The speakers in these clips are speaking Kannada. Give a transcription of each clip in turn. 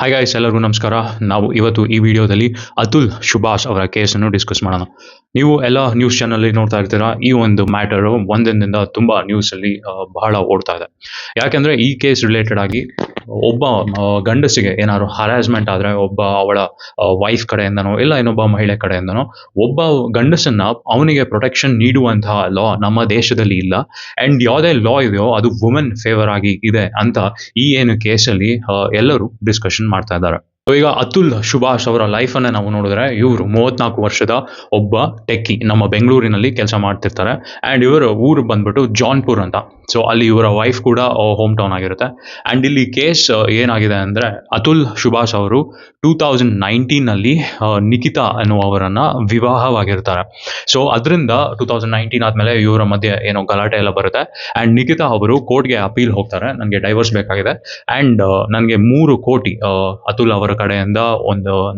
ಹಾಯ್ ಗೈಸ್, ಎಲ್ಲರಿಗೂ ನಮಸ್ಕಾರ. ನಾವು ಇವತ್ತು ಈ ವಿಡಿಯೋದಲ್ಲಿ ಅತುಲ್ ಸುಭಾಷ್ ಅವರ ಕೇಸನ್ನು ಡಿಸ್ಕಸ್ ಮಾಡೋಣ. ನೀವು ಎಲ್ಲ ನ್ಯೂಸ್ ಚಾನಲ್ ನೋಡ್ತಾ ಇರ್ತೀರಾ. ಈ ಒಂದು ಮ್ಯಾಟರ್ ಒಂದಿನದಿಂದ ತುಂಬಾ ನ್ಯೂಸ್ ಅಲ್ಲಿ ಬಹಳ ಓಡ್ತಾ ಇದೆ. ಯಾಕೆಂದ್ರೆ ಈ ಕೇಸ್ ರಿಲೇಟೆಡ್ ಆಗಿ ಒಬ್ಬ ಗಂಡಸಿಗೆ ಏನಾದ್ರು ಹರಾಸ್ಮೆಂಟ್ ಆದ್ರೆ ಅವಳ ವೈಫ್ ಕಡೆಯಿಂದನೋ ಇಲ್ಲ ಇನ್ನೊಬ್ಬ ಮಹಿಳೆ ಕಡೆಯಿಂದನೋ ಒಬ್ಬ ಗಂಡಸನ್ನ ಅವನಿಗೆ ಪ್ರೊಟೆಕ್ಷನ್ ನೀಡುವಂತಹ ಲಾ ನಮ್ಮ ದೇಶದಲ್ಲಿ ಇಲ್ಲ. ಅಂಡ್ ಯಾವುದೇ ಲಾ ಇದೆಯೋ ಅದು ವುಮೆನ್ ಫೇವರ್ ಆಗಿ ಇದೆ ಅಂತ ಈ ಏನು ಕೇಸಲ್ಲಿ ಎಲ್ಲರೂ ಡಿಸ್ಕಷನ್ ಮಾಡ್ತಾ ಇದ್ದಾರೆ. ಈಗ ಅತುಲ್ ಸುಭಾಷ್ ಅವರ ಲೈಫ್ ಅನ್ನ ನಾವು ನೋಡಿದ್ರೆ, ಇವರು 34 ವರ್ಷದ ಒಬ್ಬ ಟೆಕ್ಕಿ ನಮ್ಮ ಬೆಂಗಳೂರಿನಲ್ಲಿ ಕೆಲಸ ಮಾಡ್ತಿರ್ತಾರೆ. ಅಂಡ್ ಇವರ ಊರು ಬಂದ್ಬಿಟ್ಟು ಜಾನ್ಪುರ್ ಅಂತ. ಸೊ ಅಲ್ಲಿ ಇವರ ವೈಫ್ ಕೂಡ ಹೋಮ್ ಟೌನ್ ಆಗಿರುತ್ತೆ. ಅಂಡ್ ಇಲ್ಲಿ ಕೇಸ್ ಏನಾಗಿದೆ ಅಂದ್ರೆ, ಅತುಲ್ ಸುಭಾಷ್ ಅವರು 2019 ನಿಖಿತಾ ಅನ್ನುವವರನ್ನ ವಿವಾಹವಾಗಿರ್ತಾರೆ. ಸೊ ಅದರಿಂದ 2019 ಆದ್ಮೇಲೆ ಇವರ ಮಧ್ಯೆ ಏನೋ ಗಲಾಟೆ ಎಲ್ಲ ಬರುತ್ತೆ. ಅಂಡ್ ನಿಖಿತಾ ಅವರು ಕೋರ್ಟ್ಗೆ ಅಪೀಲ್ ಹೋಗ್ತಾರೆ, ನನಗೆ ಡೈವರ್ಸ್ ಬೇಕಾಗಿದೆ ಅಂಡ್ ನನಗೆ 3 ಕೋಟಿ ಅತುಲ್ ಅವರ ಕಡೆಯಿಂದ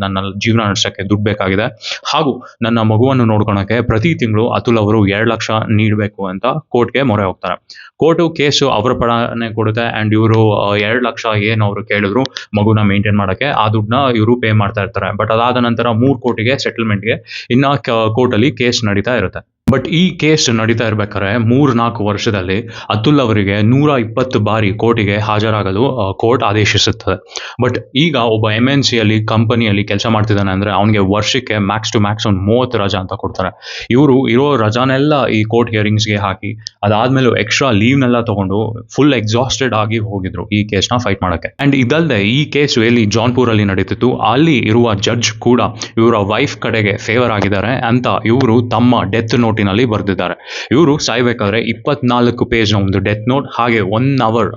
ನನ್ನ ಜೀವನ ನಡೆಸಕ್ಕೆ ದುಡ್ಡು ಬೇಕಾಗಿದೆ, ಹಾಗೂ ನನ್ನ ಮಗುವನ್ನು ನೋಡ್ಕೊಳಕ್ಕೆ ಪ್ರತಿ ತಿಂಗಳು ಅತುಲ್ ಅವರು 2 ಲಕ್ಷ ನೀಡಬೇಕು ಅಂತ ಕೋರ್ಟ್ಗೆ ಮೊರೆ ಹೋಗ್ತಾರೆ. ಕೋರ್ಟು ಕೇಸು ಅವರ ಪಡನೆ ಕೊಡುತ್ತೆ. ಅಂಡ್ ಇವರು 2 ಲಕ್ಷ ಏನು ಅವರು ಕೇಳಿದ್ರು ಮಗುನ ಮೇಂಟೈನ್ ಮಾಡಕ್ಕೆ, ಆ ದುಡ್ಡನ್ನ ಇವರು ಪೇ ಮಾಡ್ತಾ ಇರ್ತಾರೆ. ಬಟ್ ಅದಾದ ನಂತರ 3 ಕೋಟಿಗೆ ಸೆಟಲ್ಮೆಂಟ್ಗೆ ಇನ್ನ ಕೋರ್ಟಲ್ಲಿ ಕೇಸ್ ನಡೀತಾ ಇರುತ್ತೆ. ಬಟ್ ಈ ಕೇಸ್ ನಡೀತಾ ಇರ್ಬೇಕಾದ್ರೆ 3-4 ವರ್ಷದಲ್ಲಿ ಅತುಲ್ ಅವರಿಗೆ 120 ಬಾರಿ ಕೋರ್ಟಿಗೆ ಹಾಜರಾಗಲು ಕೋರ್ಟ್ ಆದೇಶಿಸುತ್ತದೆ. ಬಟ್ ಈಗ ಒಬ್ಬ MNC ಅಲ್ಲಿ ಕಂಪನಿಯಲ್ಲಿ ಕೆಲಸ ಮಾಡ್ತಿದ್ದಾನೆ ಅಂದ್ರೆ ಅವನಿಗೆ ವರ್ಷಕ್ಕೆ ಮ್ಯಾಕ್ಸ್ ಟು ಮ್ಯಾಕ್ಸ್ ಒಂದು 30 ರಜಾ ಅಂತ ಕೊಡ್ತಾರೆ. ಇವರು ಇರೋ ರಜಾನೆಲ್ಲ ಈ ಕೋರ್ಟ್ ಹಿಯರಿಂಗ್ಸ್ಗೆ ಹಾಕಿ ಅದಾದ್ಮೇಲೆ ಎಕ್ಸ್ಟ್ರಾ ಲೀವ್ನೆಲ್ಲ ತಗೊಂಡು ಫುಲ್ ಎಕ್ಸಾಸ್ಟೆಡ್ ಆಗಿ ಹೋಗಿದ್ರು ಈ ಕೇಸ್ನ ಫೈಟ್ ಮಾಡಕ್ಕೆ. ಅಂಡ್ ಇದಲ್ಲದೆ ಈ ಕೇಸ್ ಎಲ್ಲಿ ಜಾನ್ಪುರ್ ಅಲ್ಲಿ ನಡೀತಿತ್ತು, ಅಲ್ಲಿ ಇರುವ ಜಡ್ಜ್ ಕೂಡ ಇವರ ವೈಫ್ ಕಡೆಗೆ ಫೇವರ್ ಆಗಿದ್ದಾರೆ ಅಂತ ಇವರು ತಮ್ಮ ಡೆತ್ ನೋಟಿನಲ್ಲಿ ಬರೆದಿದ್ದಾರೆ. ಇವರು ಸಾಯ್ಬೇಕಾದ್ರೆ 24 ಪೇಜ್ ಒಂದು ಡೆತ್ ನೋಟ್ ಹಾಗೆ 1 ಅವರ್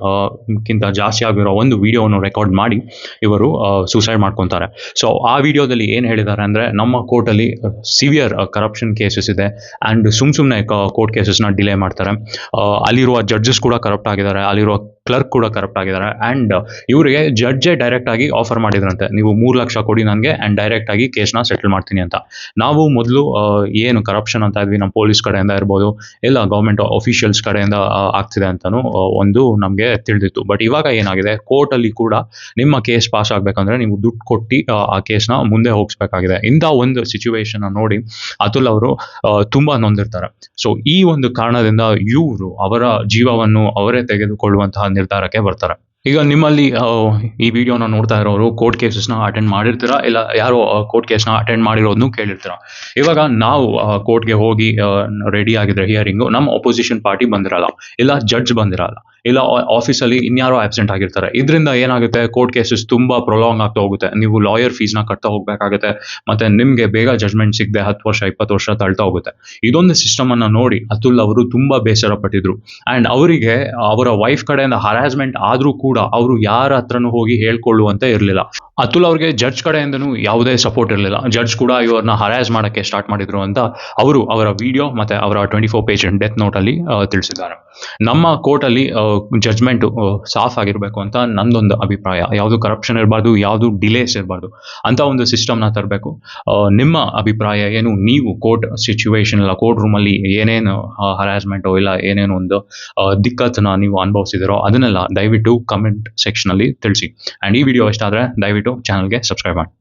ಗಿಂತ ಜಾಸ್ತಿ ಆಗಿರೋ ಒಂದು ವಿಡಿಯೋವನ್ನು ರೆಕಾರ್ಡ್ ಮಾಡಿ ಇವರು ಸೂಸೈಡ್ ಮಾಡ್ಕೊಂತಾರೆ. ಸೊ ಆ ವಿಡಿಯೋದಲ್ಲಿ ಏನ್ ಹೇಳಿದ್ದಾರೆ ಅಂದ್ರೆ, ನಮ್ಮ ಕೋರ್ಟ್ ಅಲ್ಲಿ ಸಿವಿಯರ್ ಕರಪ್ಷನ್ ಕೇಸಸ್ ಇದೆ ಅಂಡ್ ಸುಮ್ನೆ ಕೋರ್ಟ್ ಕೇಸಸ್ನ ಡಿಲೇ ಮಾಡ್ತಾರೆ. ಅಲ್ಲಿರುವ ಜಡ್ಜಸ್ ಕೂಡ ಕರಪ್ಟ್ ಆಗಿದ್ದಾರೆ, ಅಲ್ಲಿರುವ ಕ್ಲರ್ಕ್ ಕೂಡ ಕರಪ್ಟ್ ಆಗಿದ್ದಾರೆ. ಅಂಡ್ ಇವರಿಗೆ ಜಡ್ಜೇ ಡೈರೆಕ್ಟ್ ಆಗಿ ಆಫರ್ ಮಾಡಿದ್ರಂತೆ, ನೀವು 3 ಲಕ್ಷ ಕೊಡಿ ನನಗೆ ಅಂಡ್ ಡೈರೆಕ್ಟ್ ಆಗಿ ಕೇಸ್ನ ಸೆಟಲ್ ಮಾಡ್ತೀನಿ ಅಂತ. ನಾವು ಮೊದಲು ಏನು ಕರಪ್ಷನ್ ಅಂತ ಇದ್ವಿ, ನಮ್ಮ ಪೊಲೀಸ್ ಕಡೆಯಿಂದ ಇರ್ಬೋದು ಇಲ್ಲ ಗೌರ್ಮೆಂಟ್ ಅಫಿಷಿಯಲ್ಸ್ ಕಡೆಯಿಂದ ಆಗ್ತಿದೆ ಅಂತಾನು ಒಂದು ನಮಗೆ ತಿಳಿದಿತ್ತು. ಬಟ್ ಇವಾಗ ಏನಾಗಿದೆ, ಕೋರ್ಟ್ ಅಲ್ಲಿ ಕೂಡ ನಿಮ್ಮ ಕೇಸ್ ಪಾಸ್ ಆಗ್ಬೇಕಂದ್ರೆ ನೀವು ದುಡ್ಡು ಕೊಟ್ಟು ಆ ಕೇಸ್ನ ಮುಂದೆ ಹೋಗಿಸ್ಬೇಕಾಗಿದೆ. ಇಂಥ ಒಂದು ಸಿಚುವೇಶನ್ ನೋಡಿ ಅತುಲ್ ಅವರು ತುಂಬಾ ನೊಂದಿರ್ತಾರೆ. ಸೊ ಈ ಒಂದು ಕಾರಣದಿಂದ ಇವರು ಅವರ ಜೀವವನ್ನು ಅವರೇ ತೆಗೆದುಕೊಳ್ಳುವಂತಹ ನಿರ್ಧಾರಕ್ಕೆ ಬರ್ತಾರೆ. ಈಗ ನಿಮ್ಮಲ್ಲಿ ಈ ವಿಡಿಯೋನ ನೋಡ್ತಾ ಇರೋರು ಕೋರ್ಟ್ ಕೇಸಸ್ನ ಅಟೆಂಡ್ ಮಾಡಿರ್ತೀರಾ, ಇಲ್ಲ ಯಾರೋ ಕೋರ್ಟ್ ಕೇಸ್ನ ಅಟೆಂಡ್ ಮಾಡಿರೋದನ್ನು ಕೇಳಿರ್ತೀರಾ. ಇವಾಗ ನಾವು ಕೋರ್ಟ್ಗೆ ಹೋಗಿ ರೆಡಿ ಆಗಿದ್ರೆ ಹಿಯರಿಂಗು, ನಮ್ಮ ಅಪೋಸಿಷನ್ ಪಾರ್ಟಿ ಬಂದಿರಲ್ಲ, ಇಲ್ಲ ಜಡ್ಜ್ ಬಂದಿರಲ್ಲ, ಇಲ್ಲ ಆಫೀಸಲ್ಲಿ ಇನ್ಯಾರೋ ಆಬ್ಸೆಂಟ್ ಆಗಿರ್ತಾರೆ. ಇದರಿಂದ ಏನಾಗುತ್ತೆ, ಕೋರ್ಟ್ ಕೇಸಸ್ ತುಂಬಾ ಪ್ರೊಲಾಂಗ್ ಆಗ್ತಾ ಹೋಗುತ್ತೆ. ನೀವು ಲಾಯರ್ ಫೀಸ್ನ ಕಟ್ತಾ ಹೋಗ್ಬೇಕಾಗುತ್ತೆ, ಮತ್ತೆ ನಿಮ್ಗೆ ಬೇಗ ಜಡ್ಜ್ಮೆಂಟ್ ಸಿಗದೆ 10 ವರ್ಷ 20 ವರ್ಷ ತಳ್ತಾ ಹೋಗುತ್ತೆ. ಇದೊಂದು ಸಿಸ್ಟಮ್ ಅನ್ನ ನೋಡಿ ಅತುಲ್ ಅವರು ತುಂಬಾ ಬೇಸರ ಪಟ್ಟಿದ್ರು. ಅಂಡ್ ಅವರಿಗೆ ಅವರ ವೈಫ್ ಕಡೆಯಿಂದ ಹರಾಸ್ಮೆಂಟ್ ಆದ್ರೂ ಕೂಡ ಅವರು ಯಾರ ಹತ್ರನೂ ಹೋಗಿ ಹೇಳ್ಕೊಳ್ಳುವಂತೆ ಇರಲಿಲ್ಲ. ಅತುಲ್ ಅವ್ರಿಗೆ ಜಡ್ಜ್ ಕಡೆಯಿಂದನೂ ಯಾವುದೇ ಸಪೋರ್ಟ್ ಇರಲಿಲ್ಲ. ಜಡ್ಜ್ ಕೂಡ ಇವ್ರನ್ನ ಹರಾಸ್ ಮಾಡಕ್ಕೆ ಸ್ಟಾರ್ಟ್ ಮಾಡಿದ್ರು ಅಂತ ಅವರು ಅವರ ವಿಡಿಯೋ ಮತ್ತೆ ಅವರ 24 ಪೇಜ್ ಡೆತ್ ನೋಟ್ ಅಲ್ಲಿ ತಿಳಿಸಿದ್ದಾರೆ. ನಮ್ಮ ಕೋರ್ಟ್ ಅಲ್ಲಿ ಜಡ್ಜ್ಮೆಂಟ್ ಸಾಫ್ ಆಗಿರ್ಬೇಕು ಅಂತ ನಂದೊಂದು ಅಭಿಪ್ರಾಯ. ಯಾವುದು ಕರಪ್ಷನ್ ಇರಬಾರ್ದು, ಯಾವುದು ಡಿಲೇಸ್ ಇರಬಾರ್ದು ಅಂತ ಒಂದು ಸಿಸ್ಟಮ್ನ ತರಬೇಕು. ನಿಮ್ಮ ಅಭಿಪ್ರಾಯ ಏನು? ನೀವು ಕೋರ್ಟ್ ಸಿಚುವೇಶನ್ ಇಲ್ಲ ಕೋರ್ಟ್ ರೂಮ್ ಅಲ್ಲಿ ಏನೇನು ಹರಾಸ್ಮೆಂಟೋ ಇಲ್ಲ ಏನೇನು ಒಂದು ದಿಕ್ಕತ್ತನ್ನ ನೀವು ಅನುಭವಿಸಿದಿರೋ ಅದನ್ನೆಲ್ಲ ದಯವಿಟ್ಟು ಕಮೆಂಟ್ ಸೆಕ್ಷನ್ ಅಲ್ಲಿ ತಿಳಿಸಿ. ಅಂಡ್ ಈ ವಿಡಿಯೋ ಇಷ್ಟ ಆದ್ರೆ ದಯವಿಟ್ಟು ಚಾನಲ್ಗೆ ಸಬ್ಸ್ಕ್ರೈಬ್ ಮಾಡಿ.